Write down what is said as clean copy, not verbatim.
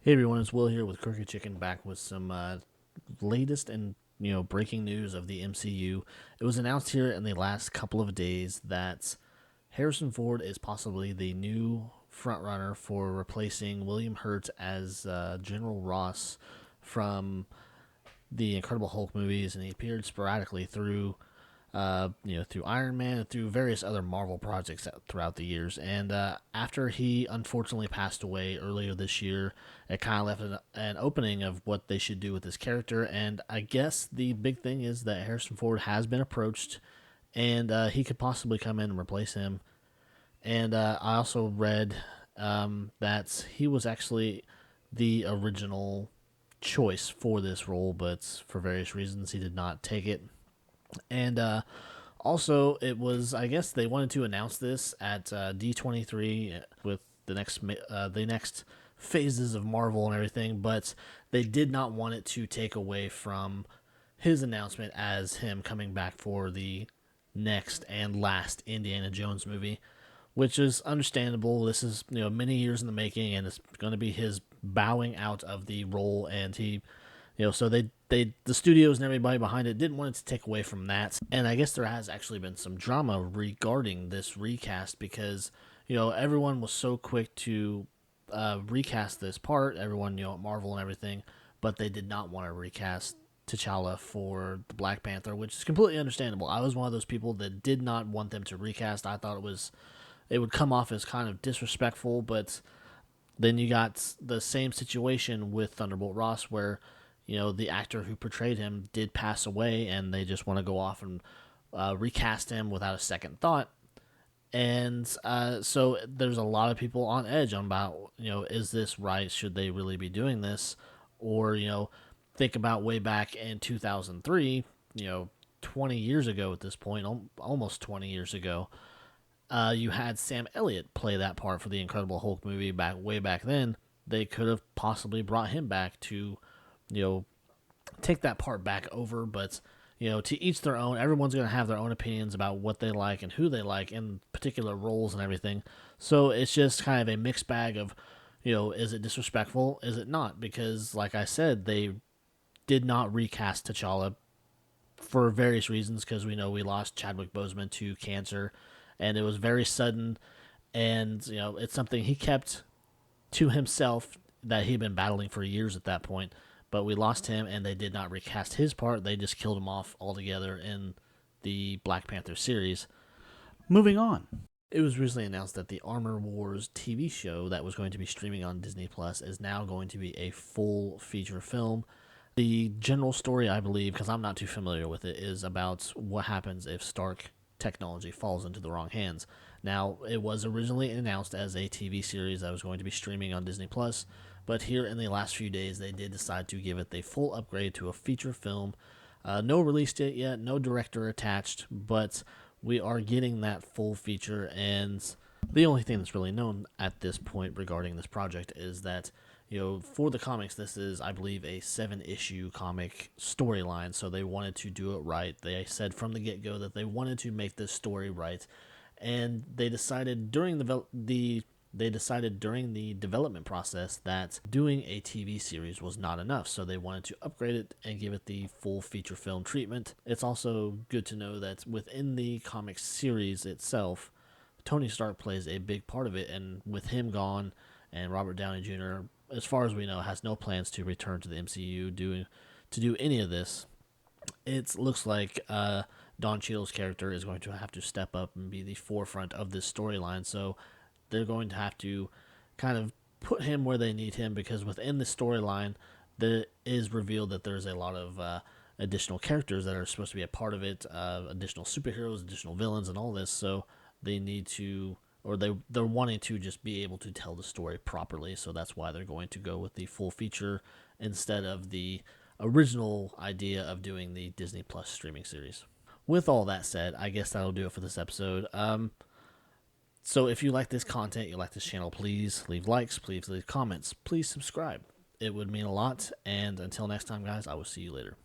Hey everyone, it's Will here with Crooked Chicken, back with some latest and breaking news of the MCU. It was announced here in the last couple of days that Harrison Ford is possibly the new frontrunner for replacing William Hurt as General Ross from the Incredible Hulk movies, and he appeared sporadically through through Iron Man and through various other Marvel projects throughout the years. And after he unfortunately passed away earlier this year, it kind of left an opening of what they should do with this character. And I guess the big thing is that Harrison Ford has been approached, and he could possibly come in and replace him. And I also read that he was actually the original choice for this role, but for various reasons, he did not take it. And also, it was, I guess they wanted to announce this at D23 with the next phases of Marvel and everything, but they did not want it to take away from his announcement as him coming back for the next and last Indiana Jones movie, which is understandable. This is many years in the making, and it's going to be his bowing out of the role, and he so the studios and everybody behind it didn't want it to take away from that. And I guess there has actually been some drama regarding this recast because everyone was so quick to recast this part, everyone at Marvel and everything, but they did not want to recast T'Challa for the Black Panther, which is completely understandable. I was one of those people that did not want them to recast. I thought it would come off as kind of disrespectful, but then you got the same situation with Thunderbolt Ross where the actor who portrayed him did pass away, and they just want to go off and recast him without a second thought. And so there's a lot of people on edge on about, is this right? Should they really be doing this? Or, think about way back in 2003, 20 years ago at this point, almost 20 years ago, you had Sam Elliott play that part for the Incredible Hulk movie way back then. They could have possibly brought him back to take that part back over, but to each their own. Everyone's going to have their own opinions about what they like and who they like in particular roles and everything. So it's just kind of a mixed bag of, is it disrespectful? Is it not? Because, like I said, they did not recast T'Challa for various reasons. Because we know we lost Chadwick Boseman to cancer, and it was very sudden. And it's something he kept to himself that he'd been battling for years at that point. But we lost him, and they did not recast his part. They just killed him off altogether in the Black Panther series. Moving on. It was recently announced that the Armor Wars TV show that was going to be streaming on Disney Plus is now going to be a full feature film. The general story, I believe, because I'm not too familiar with it, is about what happens if Stark technology falls into the wrong hands. Now, it was originally announced as a TV series that was going to be streaming on Disney Plus, but here in the last few days, they did decide to give it the full upgrade to a feature film. No release date yet, no director attached, but we are getting that full feature. And the only thing that's really known at this point regarding this project is that, for the comics, this is, I believe, a 7-issue comic storyline. So they wanted to do it right. They said from the get-go that they wanted to make this story right, and they decided during the development process that doing a TV series was not enough, so they wanted to upgrade it and give it the full feature film treatment. It's also good to know that within the comic series itself, Tony Stark plays a big part of it, and with him gone, and Robert Downey Jr., as far as we know, has no plans to return to the MCU to do any of this. It looks like Don Cheadle's character is going to have to step up and be the forefront of this storyline, so they're going to have to kind of put him where they need him, because within the storyline, there is revealed that there's a lot of additional characters that are supposed to be a part of it, additional superheroes, additional villains, and all this. So they need to, or they're wanting to just be able to tell the story properly. So that's why they're going to go with the full feature instead of the original idea of doing the Disney Plus streaming series. With all that said, I guess that'll do it for this episode. So if you like this content, you like this channel, please leave likes, please leave comments, please subscribe. It would mean a lot. And until next time, guys, I will see you later.